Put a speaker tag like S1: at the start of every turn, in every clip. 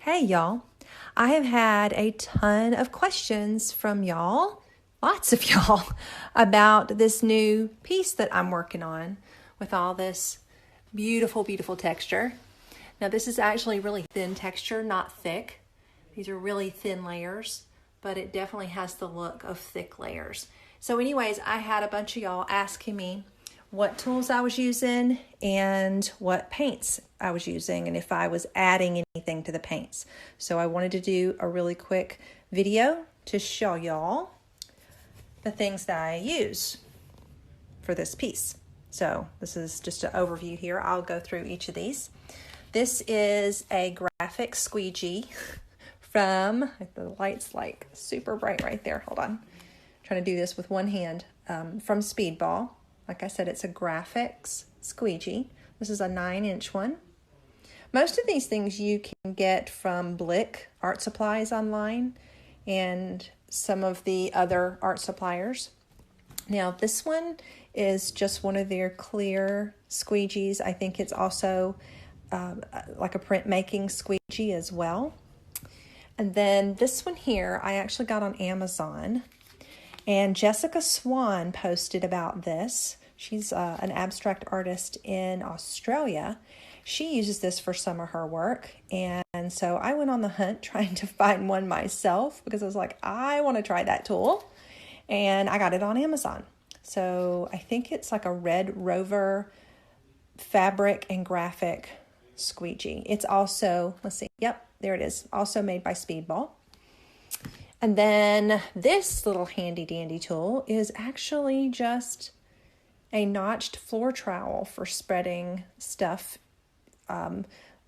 S1: Hey y'all, I have had a ton of questions from y'all, lots of y'all, about this new piece that I'm working on with all this beautiful, beautiful texture. Now this is actually really thin texture, not thick. These are really thin layers, but it definitely has the look of thick layers. So anyways, I had a bunch of y'all asking me what tools I was using and what paints I was using and if I was adding anything to the paints. So I wanted to do a really quick video to show y'all the things that I use for this piece. So this is just an overview here. I'll go through each of these. This is a graphic squeegee from, the light's like super bright right there. Hold on. I'm trying to do this with one hand. From Speedball. Like I said, it's a graphics squeegee. This is a 9-inch one. Most of these things you can get from Blick art supplies online and some of the other art suppliers. Now this one is just one of their clear squeegees. I think it's also like a printmaking squeegee as well. And then this one here, I actually got on Amazon. And Jessica Swan posted about this. She's an abstract artist in Australia. She uses this for some of her work. And so I went on the hunt trying to find one myself because I was like, I want to try that tool. And I got it on Amazon. So I think it's like a Red Rover fabric and graphic squeegee. It's also, let's see, yep, there it is. Also made by Speedball. And then this little handy dandy tool is actually just a notched floor trowel for spreading stuff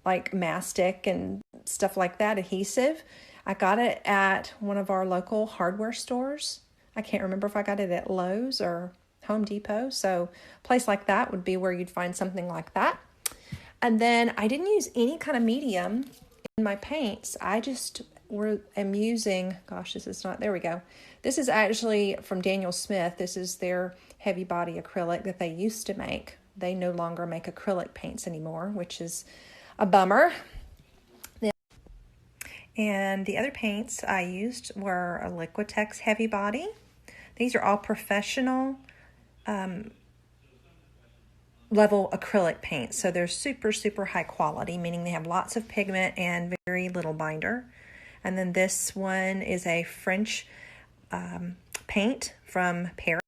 S1: like mastic and stuff like that, adhesive. I got it at one of our local hardware stores. I can't remember if I got it at Lowe's or Home Depot. So a place like that would be where you'd find something like that. And then I didn't use any kind of medium in my paints. I just am using, gosh, this is not, there we go. This is actually from Daniel Smith. This is their heavy body acrylic that they used to make. They no longer make acrylic paints anymore, which is a bummer. And the other paints I used were a Liquitex heavy body. These are all professional level acrylic paints. So they're super, super high quality, meaning they have lots of pigment and very little binder. And then this one is a French paint from Paris.